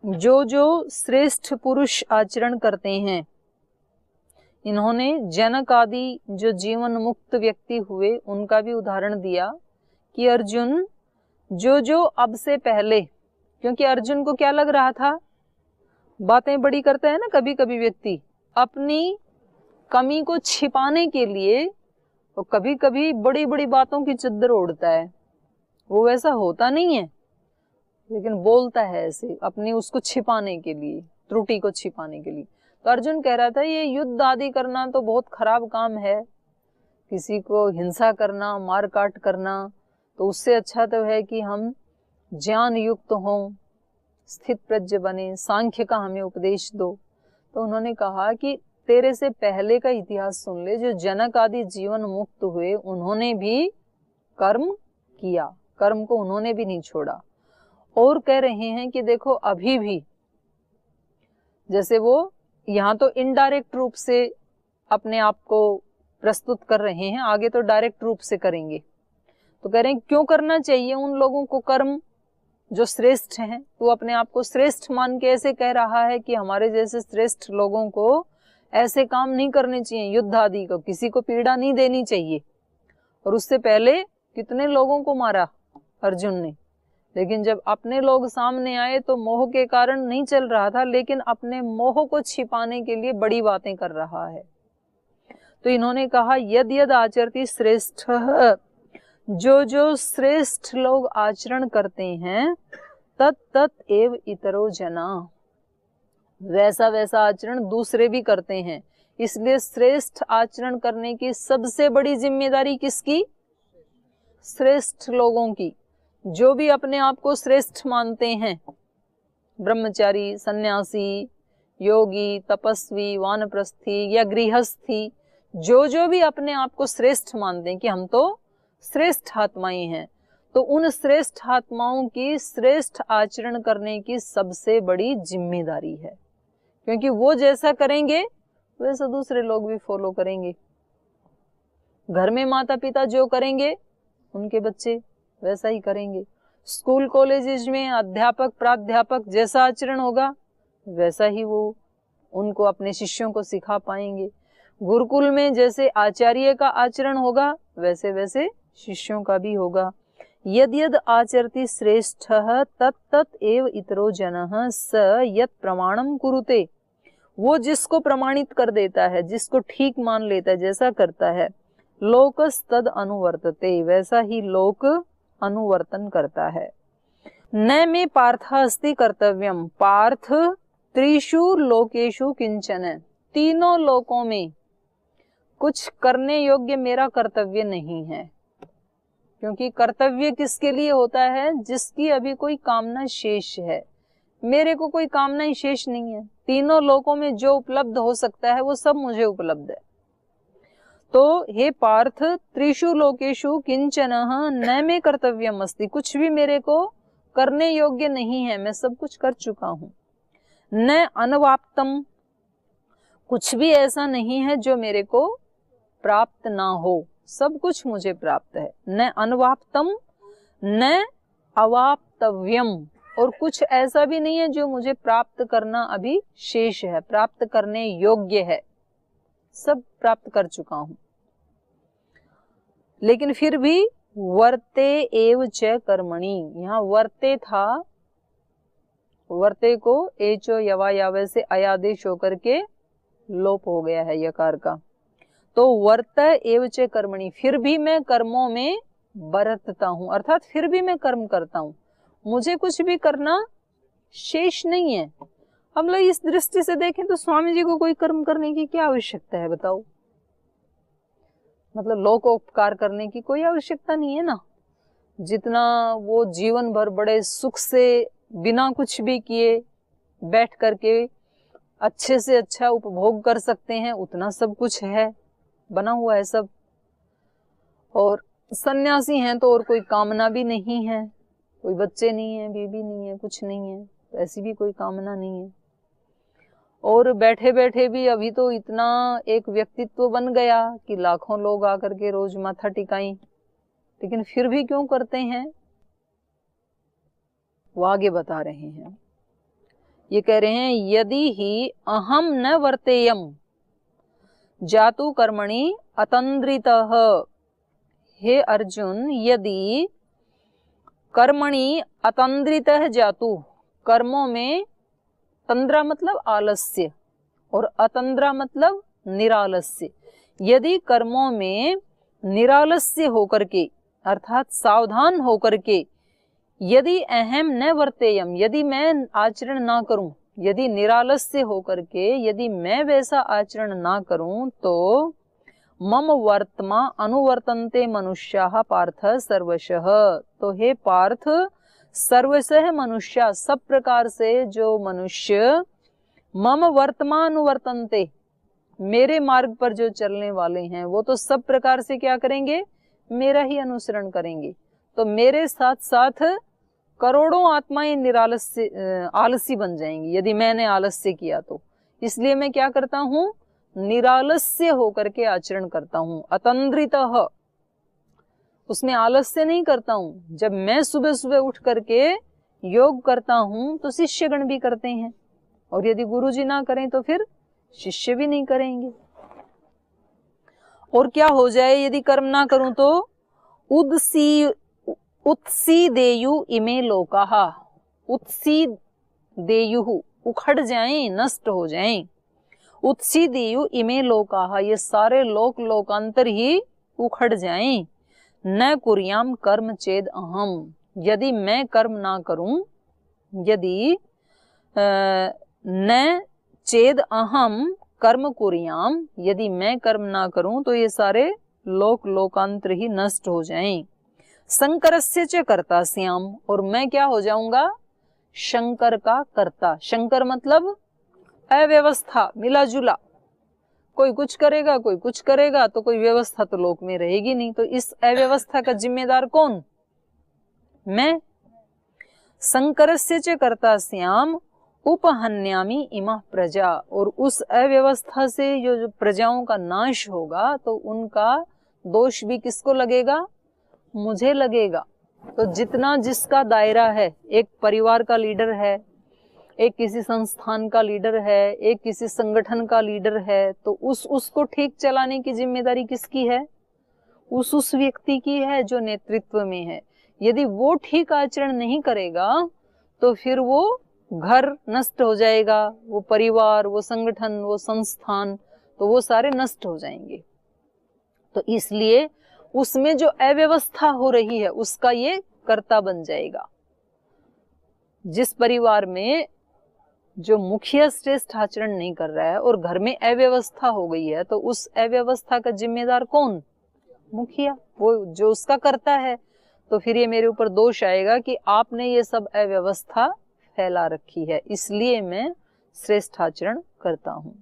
जो जो श्रेष्ठ पुरुष आचरण करते हैं, इन्होंने जनक आदि जो जीवन मुक्त व्यक्ति हुए उनका भी उदाहरण दिया कि अर्जुन जो जो अब से पहले, क्योंकि अर्जुन को क्या लग रहा था, बातें बड़ी करता है ना कभी कभी व्यक्ति, अपनी कमी को छिपाने के लिए तो कभी कभी बड़ी बड़ी बातों की चद्दर ओढ़ता है। वो वैसा होता नहीं है, लेकिन बोलता है ऐसे अपनी उसको छिपाने के लिए, त्रुटि को छिपाने के लिए। तो अर्जुन कह रहा था ये युद्ध आदि करना तो बहुत खराब काम है, किसी को हिंसा करना, मार काट करना, तो उससे अच्छा तो है कि हम ज्ञान युक्त हों, स्थित प्रज्ञ बने, सांख्य का हमें उपदेश दो। तो उन्होंने कहा कि तेरे से पहले का इतिहास सुन ले, जो जनक आदि जीवन मुक्त हुए उन्होंने भी कर्म किया, कर्म को उन्होंने भी नहीं छोड़ा। और कह रहे हैं कि देखो अभी भी जैसे वो यहाँ तो इनडायरेक्ट रूप से अपने आप को प्रस्तुत कर रहे हैं, आगे तो डायरेक्ट रूप से करेंगे। तो कह रहे हैं क्यों करना चाहिए उन लोगों को कर्म जो श्रेष्ठ हैं। तो अपने आप को श्रेष्ठ मान के ऐसे कह रहा है कि हमारे जैसे श्रेष्ठ लोगों को ऐसे काम नहीं करने चाहिए, युद्ध आदि को, किसी को पीड़ा नहीं देनी चाहिए। और उससे पहले कितने लोगों को मारा अर्जुन ने, लेकिन जब अपने लोग सामने आए तो मोह के कारण नहीं चल रहा था, लेकिन अपने मोह को छिपाने के लिए बड़ी बातें कर रहा है। तो इन्होंने कहा यद यद आचरति श्रेष्ठ, जो जो श्रेष्ठ लोग आचरण करते हैं, तत् तत् एव इतरो जना, वैसा वैसा आचरण दूसरे भी करते हैं। इसलिए श्रेष्ठ आचरण करने की सबसे बड़ी जिम्मेदारी किसकी? श्रेष्ठ लोगों की। जो भी अपने आप को श्रेष्ठ मानते हैं, ब्रह्मचारी, सन्यासी, योगी, तपस्वी, वानप्रस्थी या गृहस्थी, जो जो भी अपने आप को श्रेष्ठ मानते हैं कि हम तो श्रेष्ठ आत्माएं हैं, तो उन श्रेष्ठ आत्माओं की श्रेष्ठ आचरण करने की सबसे बड़ी जिम्मेदारी है, क्योंकि वो जैसा करेंगे वैसा दूसरे लोग भी फॉलो करेंगे। घर में माता पिता जो करेंगे उनके बच्चे वैसा ही करेंगे। स्कूल कॉलेजेस में अध्यापक प्राध्यापक जैसा आचरण होगा वैसा ही वो उनको अपने शिष्यों को सिखा पाएंगे। गुरुकुल में जैसे आचार्य का आचरण होगा वैसे वैसे शिष्यों का भी होगा। यद यद आचरति श्रेष्ठः तत् तत् एव इतरो जनः स यत् प्रमाणम कुरुते, वो जिसको प्रमाणित कर देता है, जिसको ठीक मान लेता है, जैसा करता है, लोकस्तद अनुवर्तते, वैसा ही लोक अनुवर्तन करता है। न मे पार्थ अस्ति कर्तव्यम, पार्थ त्रिषु लोकेषु किंचन, तीनों लोकों में कुछ करने योग्य मेरा कर्तव्य नहीं है। क्योंकि कर्तव्य किसके लिए होता है? जिसकी अभी कोई कामना शेष है। मेरे को कोई कामना ही शेष नहीं है। तीनों लोकों में जो उपलब्ध हो सकता है वो सब मुझे उपलब्ध है। तो हे पार्थ, त्रिषु लोकेषु किंचनः न मे कर्तव्यम अस्ति, कुछ भी मेरे को करने योग्य नहीं है, मैं सब कुछ कर चुका हूं। न अनवाप्तम, कुछ भी ऐसा नहीं है जो मेरे को प्राप्त ना हो, सब कुछ मुझे प्राप्त है। न अनवाप्तम न अवाप्तव्यम, और कुछ ऐसा भी नहीं है जो मुझे प्राप्त करना अभी शेष है, प्राप्त करने योग्य है, सब प्राप्त कर चुका हूं। लेकिन फिर भी वर्ते एव च कर्मणि, यहाँ वर्ते था, वर्ते को एचो यवा यावे से अयादेश होकर के लोप हो गया है यकार का। तो वर्त एव च कर्मणि, फिर भी मैं कर्मों में बरतता हूं, अर्थात फिर भी मैं कर्म करता हूं, मुझे कुछ भी करना शेष नहीं है। हम लोग इस दृष्टि से देखें तो स्वामी जी को कोई कर्म करने की क्या आवश्यकता है बताओ? मतलब लोकोपकार करने की कोई आवश्यकता नहीं है ना। जितना वो जीवन भर बड़े सुख से बिना कुछ भी किए बैठ करके अच्छे से अच्छा उपभोग कर सकते हैं, उतना सब कुछ है, बना हुआ है सब। और सन्यासी हैं तो और कोई कामना भी नहीं है, कोई बच्चे नहीं है, बीबी नहीं है, कुछ नहीं है, तो ऐसी भी कोई कामना नहीं है। और बैठे बैठे भी अभी तो इतना एक व्यक्तित्व बन गया कि लाखों लोग आकर के रोज माथा टिकाएं, लेकिन फिर भी क्यों करते हैं वो आगे बता रहे हैं ये कह रहे हैं यदि ही अहम न वर्तेयम जातु कर्मणि अतंद्रितः। हे अर्जुन, यदि कर्मणि अतंद्रितः जातु, कर्मों में तंद्रा मतलब आलस्य और अतंद्रा मतलब निरालस्य, यदि कर्मों में निरालस्य होकर के अर्थात सावधान होकर के, यदि अहम न वर्तेयम, यदि मैं आचरण ना करूं, यदि निरालस्य होकर के यदि मैं वैसा आचरण ना करूं, तो मम वर्तमा अनुवर्तन्ते मनुष्याः पार्थ सर्वशः। तो हे पार्थ, सर्वशः मनुष्य, सब प्रकार से जो मनुष्य मम वर्तमा अनुवर्तन्ते, मेरे मार्ग पर जो चलने वाले हैं, वो तो सब प्रकार से क्या करेंगे, मेरा ही अनुसरण करेंगे। तो मेरे साथ साथ करोड़ों आत्माएं निरालस्य आलसी बन जाएंगी यदि मैंने आलस्य किया तो। इसलिए मैं क्या करता हूं, निरालस्य होकर के आचरण करता हूं, अतंद्रितः, उसमें आलस्य नहीं करता हूं। जब मैं सुबह सुबह उठ करके योग करता हूं तो शिष्यगण भी करते हैं, और यदि गुरुजी ना करें तो फिर शिष्य भी नहीं करेंगे। और क्या हो जाए यदि कर्म ना करूं तो उत्सीदेयु इमे लोकाः, उत्सीदेयु उखड़ जाएं, नष्ट हो जाएं, उत्सीदेयु इमे लोकाः, ये सारे लोक लोकांतर ही उखड़ जाएं। न कुर्याम कर्म चेद अहम, यदि मैं कर्म ना करूं, यदि न चेद अहम कर्म कुर्याम, यदि मैं कर्म ना करूं तो ये सारे लोक लोकांतर ही नष्ट हो जाएं। शंकरस्य च कर्ता स्याम, और मैं क्या हो जाऊंगा, शंकर का कर्ता। शंकर मतलब अव्यवस्था, मिला जुला, कोई कुछ करेगा कोई कुछ करेगा, तो कोई व्यवस्था तो लोक में रहेगी नहीं। तो इस अव्यवस्था का जिम्मेदार कौन, मैं। शंकरस्य च कर्ता स्याम उपहन्यामि इमा प्रजा, और उस अव्यवस्था से जो प्रजाओं का नाश होगा तो उनका दोष भी किसको लगेगा, मुझे लगेगा। तो जितना जिसका दायरा है, एक परिवार का लीडर है, एक किसी संस्थान का लीडर है, एक किसी संगठन का लीडर है, तो उसको ठीक चलाने की जिम्मेदारी किसकी है, उस व्यक्ति की है जो नेतृत्व में है। यदि वो ठीक आचरण नहीं करेगा तो फिर वो घर नष्ट हो जाएगा, वो परिवार, वो संगठन, वो संस्थान, तो वो सारे नष्ट हो जाएंगे। तो इसलिए उसमें जो अव्यवस्था हो रही है उसका ये कर्ता बन जाएगा। जिस परिवार में जो मुखिया श्रेष्ठ आचरण नहीं कर रहा है और घर में अव्यवस्था हो गई है, तो उस अव्यवस्था का जिम्मेदार कौन, मुखिया, वो जो उसका कर्ता है। तो फिर ये मेरे ऊपर दोष आएगा कि आपने ये सब अव्यवस्था फैला रखी है, इसलिए मैं श्रेष्ठ आचरण करता हूं।